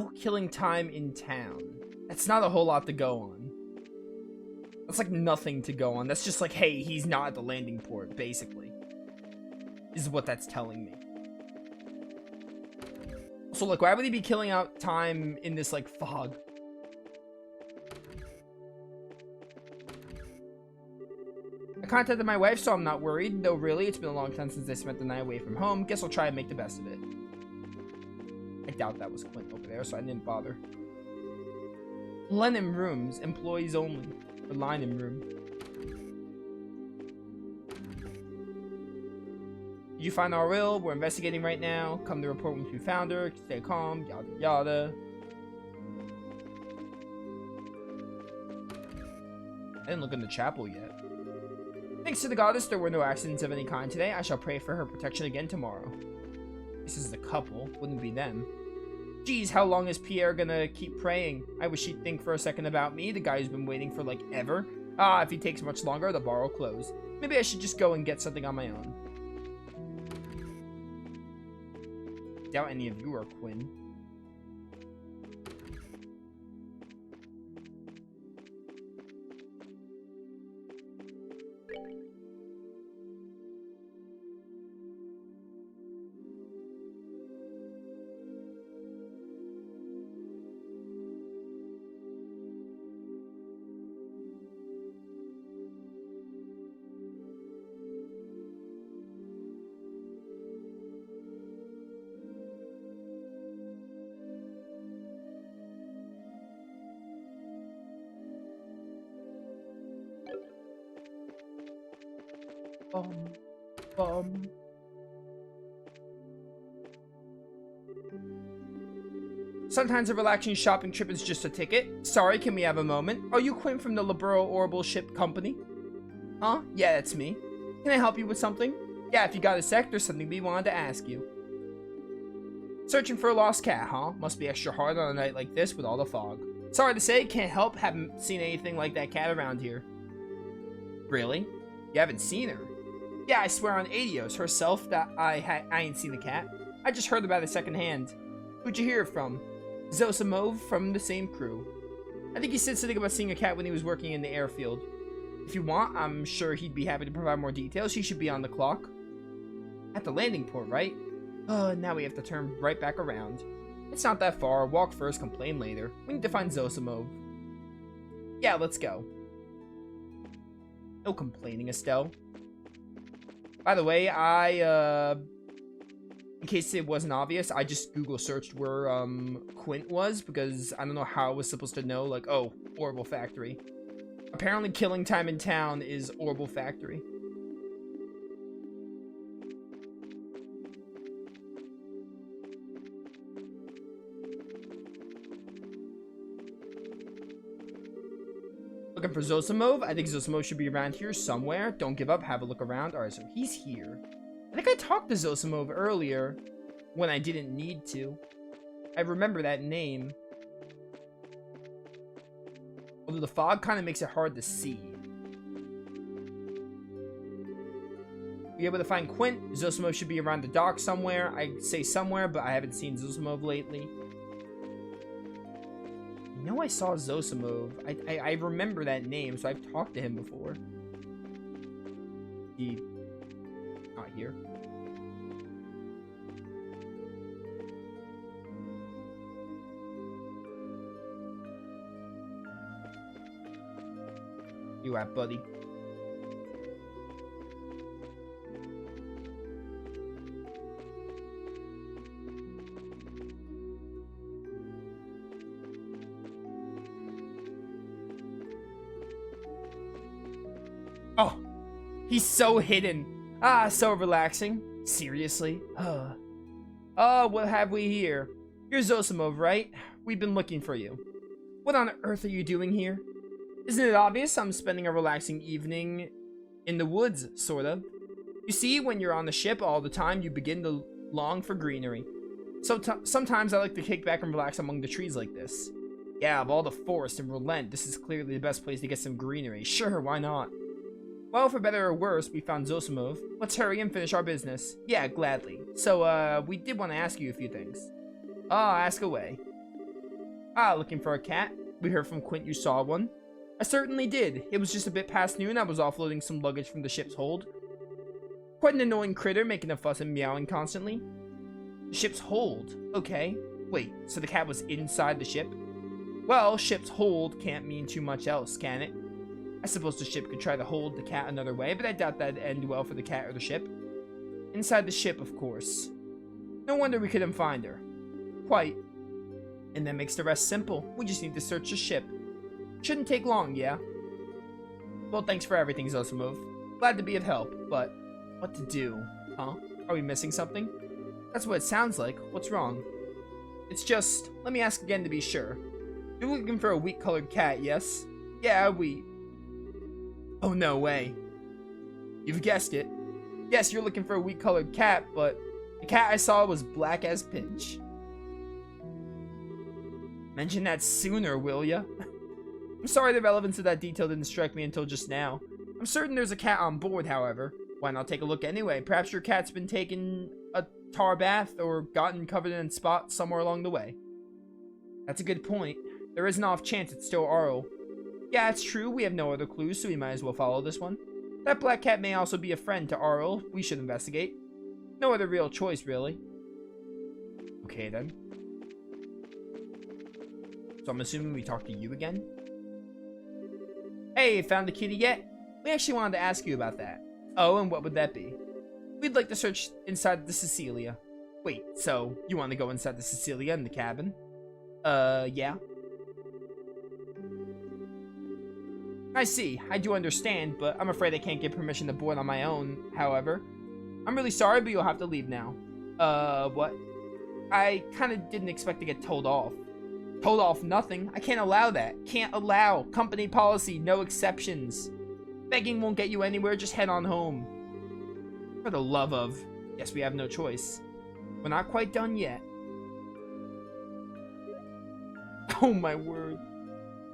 Out killing time in town. That's not a whole lot to go on. That's like nothing to go on. That's just like, hey, he's not at the landing port, basically. Is what that's telling me. So, like, why would he be killing out time in this, like, fog? I contacted my wife, so I'm not worried. Though, really, it's been a long time since I spent the night away from home. Guess I'll try and make the best of it. I doubt that was Clint over there, so I didn't bother. Lenham Rooms. Employees only. Or Lynham Room. Did you find our will? We're investigating right now. Come to report once you found her. Stay calm. Yada yada. I didn't look in the chapel yet. Thanks to the goddess, there were no accidents of any kind today. I shall pray for her protection again tomorrow. This is the couple. Wouldn't be them. Geez, how long is Pierre gonna keep praying? I wish he'd think for a second about me, the guy who's been waiting for, like, ever. Ah, if he takes much longer, the bar will close. Maybe I should just go and get something on my own. Doubt any of you are Quinn. Bum. Sometimes a relaxing shopping trip is just a ticket. Sorry, can we have a moment? Are you Quinn from the Laburo Orbital Ship Company? Huh? Yeah, that's me. Can I help you with something? Yeah, if you got a sec, there's something we wanted to ask you. Searching for a lost cat, huh? Must be extra hard on a night like this with all the fog. Sorry to say, can't help. Haven't seen anything like that cat around here. Really? You haven't seen her? Yeah, I swear on Adios herself that I ain't seen the cat. I just heard about it secondhand. Who'd you hear it from? Zosimov from the same crew. I think he said something about seeing a cat when he was working in the airfield. If you want, I'm sure he'd be happy to provide more details. He should be on the clock. At the landing port, right? Now we have to turn right back around. It's not that far. Walk first, complain later. We need to find Zosimov. Yeah, let's go. No complaining, Estelle. By the way, in case it wasn't obvious, I just Google searched where, Quint was, because I don't know how I was supposed to know, like, oh, Orbital Factory. Apparently killing time in town is Orbital Factory. Looking for Zosimov? I think Zosimov should be around here somewhere. Don't give up, have a look around. Alright, so he's here. I think I talked to Zosimov earlier when I didn't need to. I remember that name. Although the fog kind of makes it hard to see. Be able to find Quint. Zosimov should be around the dock somewhere. I say somewhere, but I haven't seen Zosimov lately. I know I saw Zosimov. I remember that name, so I've talked to him before. He not here. You at, buddy? Oh, he's so hidden. Ah, so relaxing. Seriously? Oh, what have we here? You're Zosimov, right? We've been looking for you. What on earth are you doing here? Isn't it obvious I'm spending a relaxing evening in the woods, sort of? You see, when you're on the ship all the time, you begin to long for greenery. So sometimes I like to kick back and relax among the trees like this. Yeah, of all the forest and relent, this is clearly the best place to get some greenery. Sure, why not? Well, for better or worse, we found Zosimov. Let's hurry and finish our business. Yeah, gladly. So, we did want to ask you a few things. Ah, ask away. Ah, looking for a cat? We heard from Quint you saw one. I certainly did. It was just a bit past noon. I was offloading some luggage from the ship's hold. Quite an annoying critter, making a fuss and meowing constantly. The ship's hold? Okay. Wait, so the cat was inside the ship? Well, ship's hold can't mean too much else, can it? I suppose the ship could try to hold the cat another way, but I doubt that'd end well for the cat or the ship. Inside the ship, of course. No wonder we couldn't find her. Quite. And that makes the rest simple. We just need to search the ship. Shouldn't take long, yeah? Well, thanks for everything, Zosimov. Glad to be of help, but what to do? Huh? Are we missing something? That's what it sounds like. What's wrong? It's just, let me ask again to be sure. You're looking for a wheat-colored cat, yes? Yeah, wheat. Oh, no way. You've guessed it. Yes, you're looking for a wheat-colored cat, but the cat I saw was black as pitch. Mention that sooner, will ya? I'm sorry the relevance of that detail didn't strike me until just now. I'm certain there's a cat on board, however. Why not take a look anyway? Perhaps your cat's been taking a tar bath or gotten covered in spots somewhere along the way. That's a good point. There is an off chance it's still Arl. Yeah, it's true. We have no other clues, so we might as well follow this one. That black cat may also be a friend to Arl. We should investigate. No other real choice, really. Okay, then. So I'm assuming we talk to you again? Hey, found the kitty yet? We actually wanted to ask you about that. Oh, and what would that be? We'd like to search inside the Cecilia. Wait, so you want to go inside the Cecilia in the cabin? Yeah. I see. I do understand, but I'm afraid I can't get permission to board on my own, however. I'm really sorry, but you'll have to leave now. What? I kind of didn't expect to get told off. Told off nothing. I can't allow that. Can't allow. Company policy, no exceptions. Begging won't get you anywhere, just head on home. For the love of... Guess we have no choice. We're not quite done yet. Oh my word.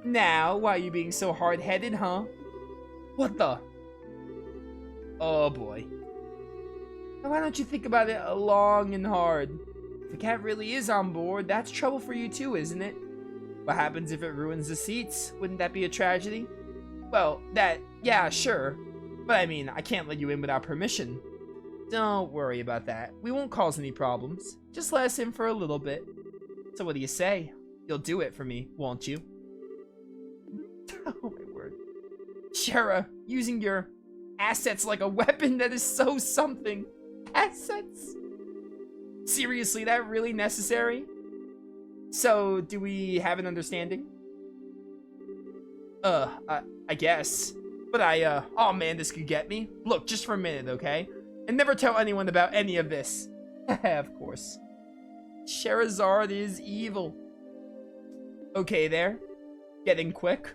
Now, why are you being so hard-headed, huh? What the? Oh boy. Now why don't you think about it long and hard? If the cat really is on board, that's trouble for you too, isn't it? What happens if it ruins the seats? Wouldn't that be a tragedy? Well, yeah, sure. But I mean, I can't let you in without permission. Don't worry about that. We won't cause any problems. Just let us in for a little bit. So what do you say? You'll do it for me, won't you? Oh my word. Shara, using your assets like a weapon, that is so something. Assets? Seriously, that really necessary? So, do we have an understanding? I guess. But oh man, this could get me. Look, just for a minute, okay? And never tell anyone about any of this. Of course. Sherazard is evil. Okay there. Getting quick.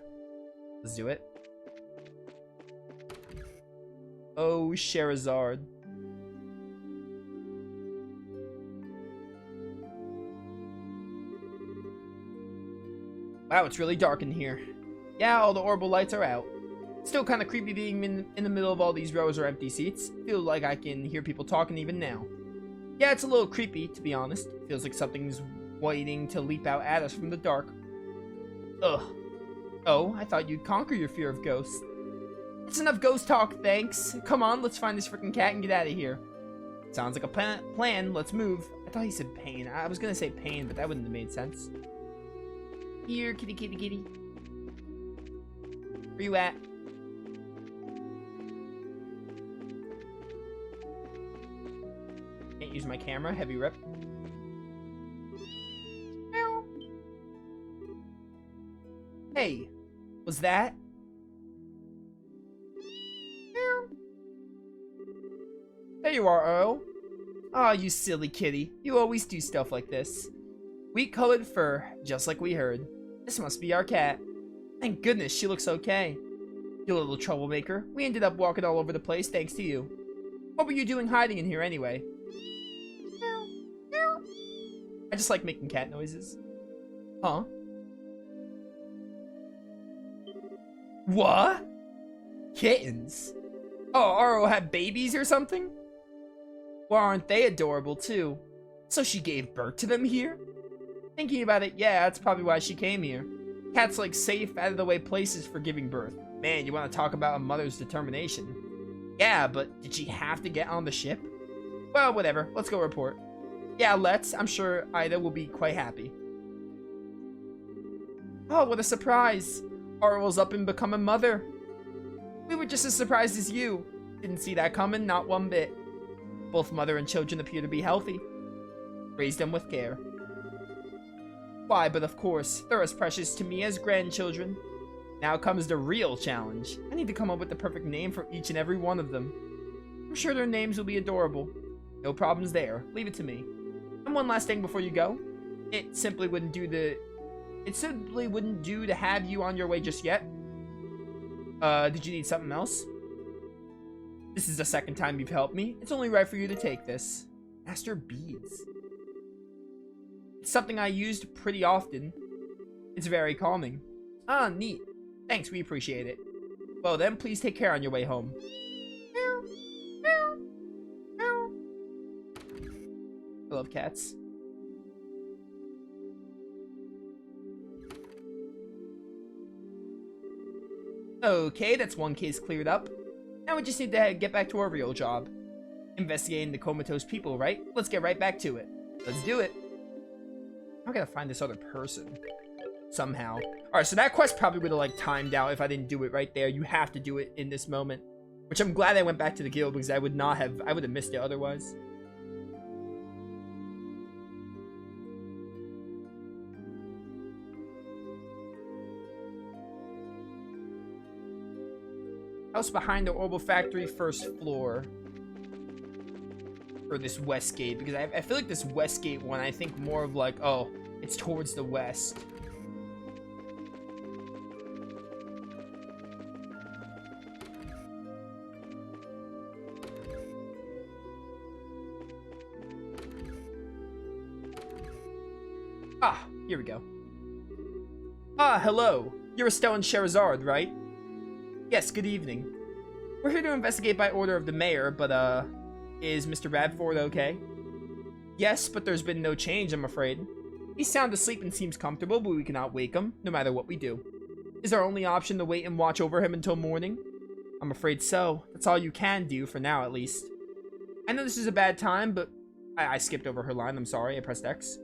Let's do it. Oh, Sherazard. Wow, it's really dark in here. Yeah, all the orbital lights are out. Still kind of creepy being in the middle of all these rows or empty seats. Feel like I can hear people talking even now. Yeah, it's a little creepy, to be honest. Feels like something's waiting to leap out at us from the dark. Ugh. Oh, I thought you'd conquer your fear of ghosts. That's enough ghost talk, thanks. Come on, let's find this freaking cat and get out of here. Sounds like a plan. Let's move. I thought he said pain. I was gonna say pain, but that wouldn't have made sense. Here, kitty, kitty, kitty. Where you at? Can't use my camera. Heavy rip. Meow. Hey, was that? Meow. There you are, Earl. Aw, you silly kitty. You always do stuff like this. Wheat-colored fur, just like we heard. This must be our cat. Thank goodness she looks okay. You little troublemaker. We ended up walking all over the place thanks to you. What were you doing hiding in here anyway? Meow, meow. I just like making cat noises. Huh? What? Kittens? Oh, Aro had babies or something? Well, aren't they adorable too? So she gave birth to them here? Thinking about it, yeah, that's probably why she came here. Cat's like safe, out of the way places for giving birth. Man, you want to talk about a mother's determination. Yeah, but did she have to get on the ship? Well, whatever. Let's go report. Yeah, let's. I'm sure Ida will be quite happy. Oh, what a surprise. Arwell's up and become a mother. We were just as surprised as you. Didn't see that coming, not one bit. Both mother and children appear to be healthy. Raised them with care. Why, but of course, they're as precious to me as grandchildren. Now comes the real challenge. I need to come up with the perfect name for each and every one of them. I'm sure their names will be adorable. No problems there. Leave it to me. And one last thing before you go. It simply wouldn't do to have you on your way just yet. Did you need something else? This is the second time you've helped me. It's only right for you to take this. Master beads. It's something I used pretty often. It's very calming. Ah, neat. Thanks, we appreciate it. Well then, please take care on your way home. I love cats. Okay, that's one case cleared up. Now we just need to get back to our real job. Investigating the comatose people, right? Let's get right back to it. Let's do it. I gotta find this other person. Somehow. Alright, so that quest probably would have, like, timed out if I didn't do it right there. You have to do it in this moment. Which I'm glad I went back to the guild, because I would have missed it otherwise. House behind the Orbital Factory, first floor. For this west gate, because I feel like this west gate one, I think more of like, oh, it's towards the west. Ah, here we go. Ah, hello. You're Estelle and Sherazard, right? Yes, good evening. We're here to investigate by order of the mayor, but, is Mr. Radford okay? Yes, but there's been no change, I'm afraid. He's sound asleep and seems comfortable, but we cannot wake him, no matter what we do. Is our only option to wait and watch over him until morning? I'm afraid so. That's all you can do, for now at least. I know this is a bad time, but... I skipped over her line, I'm sorry, I pressed X.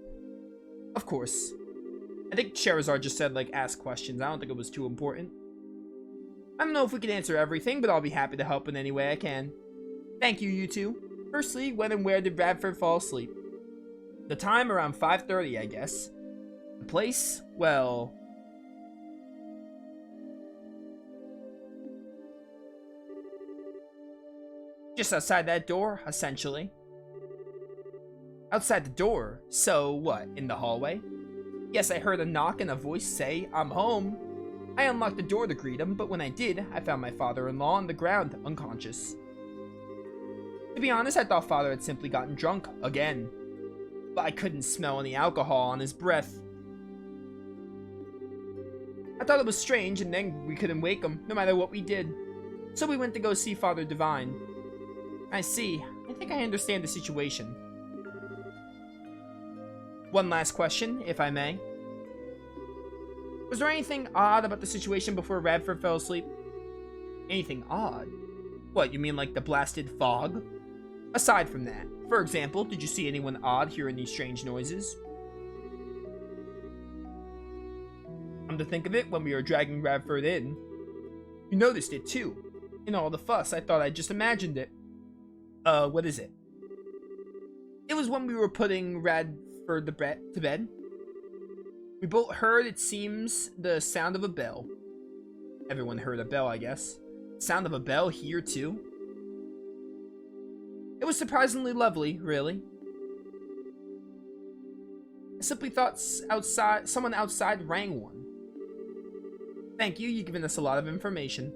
Of course. I think Sherazard just said, like, ask questions. I don't think it was too important. I don't know if we can answer everything, but I'll be happy to help in any way I can. Thank you, you two. Firstly, when and where did Radford fall asleep? The time around 5:30, I guess. The place? Well... just outside that door, essentially. Outside the door? So, what, in the hallway? Yes, I heard a knock and a voice say, I'm home. I unlocked the door to greet him, but when I did, I found my father-in-law on the ground, unconscious. To be honest, I thought father had simply gotten drunk, again. But I couldn't smell any alcohol on his breath. I thought it was strange, and then we couldn't wake him, no matter what we did. So we went to go see Father Divine. I see. I think I understand the situation. One last question, if I may. Was there anything odd about the situation before Radford fell asleep? Anything odd? What, you mean like the blasted fog? Aside from that, for example, did you see anyone odd hearing these strange noises? Come to think of it, when we were dragging Radford in, you noticed it too. In all the fuss, I thought I just imagined it. What is it? It was when we were putting Radford to bed. We both heard, it seems, the sound of a bell. Everyone heard a bell, I guess. Sound of a bell here, too. It was surprisingly lovely, really. I simply thought someone outside rang one. Thank you, you've given us a lot of information.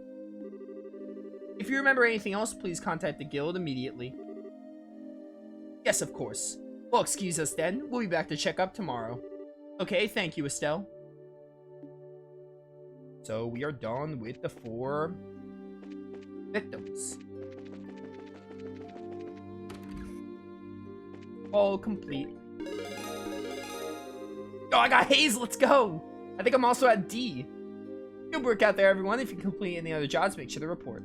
If you remember anything else, please contact the guild immediately. Yes, of course. Well, excuse us then. We'll be back to check up tomorrow. Okay, thank you, Estelle. So, we are done with the 4 victims. All complete. Oh, I got Haze. Let's go. I think I'm also at D. Good work out there, everyone. If you complete any other jobs, make sure to report.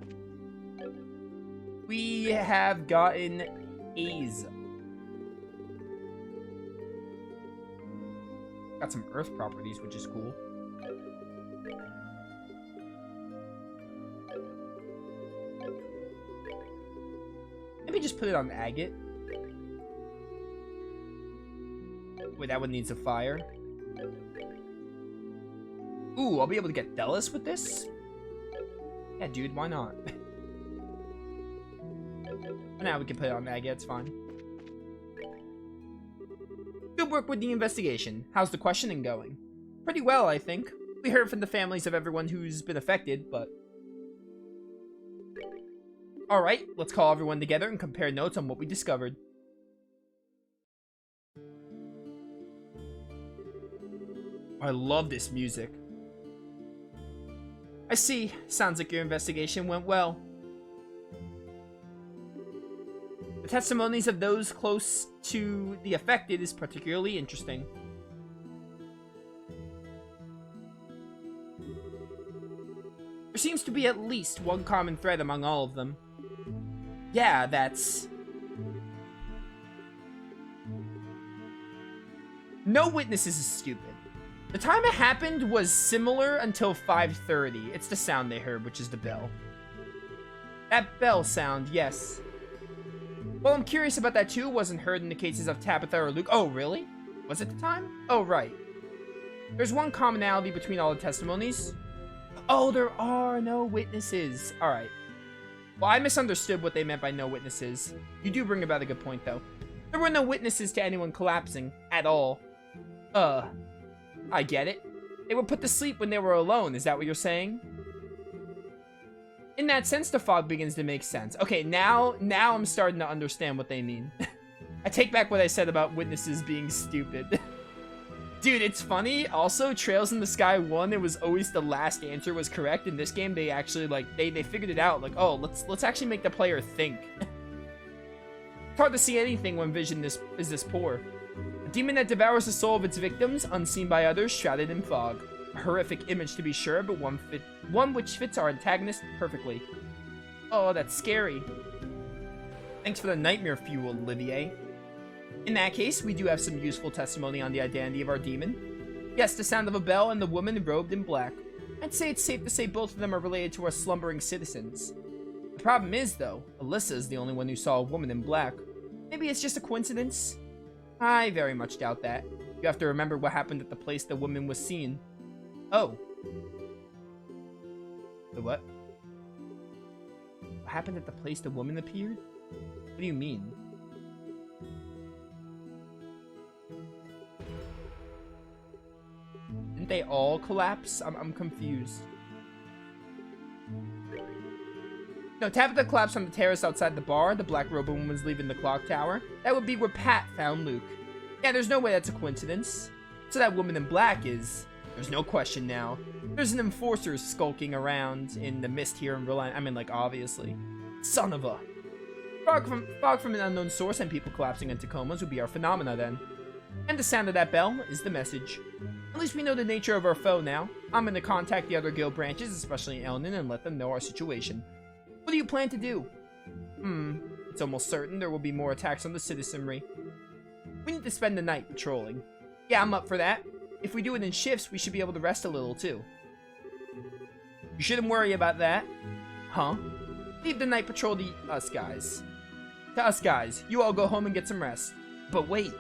We have gotten A's. Got some Earth properties, which is cool. Maybe just put it on agate. Wait, that one needs a fire. Ooh, I'll be able to get Delos with this? Yeah, dude, why not? For now, we can put it on agate, it's fine. Good work with the investigation. How's the questioning going? Pretty well, I think. We heard from the families of everyone who's been affected, but... Alright, let's call everyone together and compare notes on what we discovered. I love this music. I see. Sounds like your investigation went well. The testimonies of those close to the affected is particularly interesting. There seems to be at least one common thread among all of them. Yeah, that's... No witnesses is stupid. The time it happened was similar until 5:30. It's the sound they heard, which is the bell. That bell sound, yes. Well, I'm curious about that too. It wasn't heard in the cases of Tabitha or Luke. Oh, really? Was it the time? Oh, right. There's one commonality between all the testimonies. Oh, there are no witnesses. Alright. Well, I misunderstood what they meant by no witnesses. You do bring about a good point, though. There were no witnesses to anyone collapsing. At all. I get it. They were put to sleep when they were alone. Is that what you're saying? In that sense, the fog begins to make sense. Okay, now I'm starting to understand what they mean. I take back what I said about witnesses being stupid. Dude, it's funny. Also, Trails in the Sky 1, it was always the last answer was correct. In this game, they actually, like, they figured it out. Like, oh, let's actually make the player think. It's hard to see anything when vision is this poor. A demon that devours the soul of its victims, unseen by others, shrouded in fog. A horrific image to be sure, but one which fits our antagonist perfectly. Oh, that's scary. Thanks for the nightmare fuel, Olivier. In that case, we do have some useful testimony on the identity of our demon. Yes, the sound of a bell and the woman robed in black. I'd say it's safe to say both of them are related to our slumbering citizens. The problem is, though, Alyssa is the only one who saw a woman in black. Maybe it's just a coincidence? I very much doubt that. You have to remember what happened at the place the woman was seen. Oh. The what? What happened at the place the woman appeared? What do you mean? Didn't they all collapse? I'm confused. No, Tabitha collapsed on the terrace outside the bar. The black robed woman was leaving the clock tower. That would be where Pat found Luke. Yeah, there's no way that's a coincidence. So that woman in black is... There's no question now. There's an enforcer skulking around in the mist here in Reliant. I mean, like, obviously. Son of a... Fog from an unknown source and people collapsing into comas would be our phenomena then. And the sound of that bell is the message. At least we know the nature of our foe now. I'm going to contact the other guild branches, especially Elnan, and let them know our situation. What do you plan to do? It's almost certain there will be more attacks on the citizenry. We need to spend the night patrolling. Yeah, I'm up for that. If we do it in shifts, we should be able to rest a little too. You shouldn't worry about that. Huh? Leave the night patrol to us guys. To us guys. You all go home and get some rest. But wait.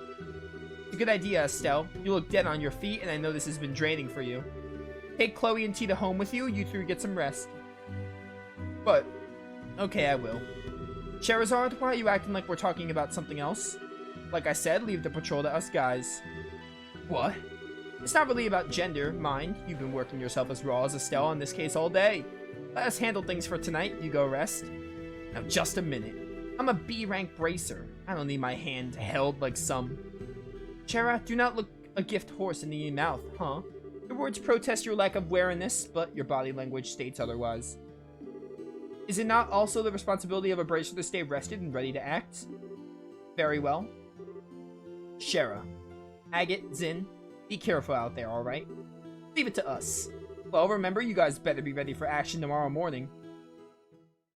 It's a good idea, Estelle. You look dead on your feet, and I know this has been draining for you. Take Chloe and Tita home with you. You three get some rest. But... Okay, I will. Charizard, why are you acting like we're talking about something else? Like I said, leave the patrol to us guys. What? It's not really about gender, mind. You've been working yourself as raw as Estelle in this case all day. Let us handle things for tonight. You go rest. Now, just a minute. I'm a B-rank bracer. I don't need my hand held like some. Chera, do not look a gift horse in the mouth, huh? Your words protest your lack of wariness, but your body language states otherwise. Is it not also the responsibility of a bracer to stay rested and ready to act? Very well. Shera. Agate, Zin, Be careful out there, alright? Leave it to us. Well, remember, you guys better be ready for action tomorrow morning.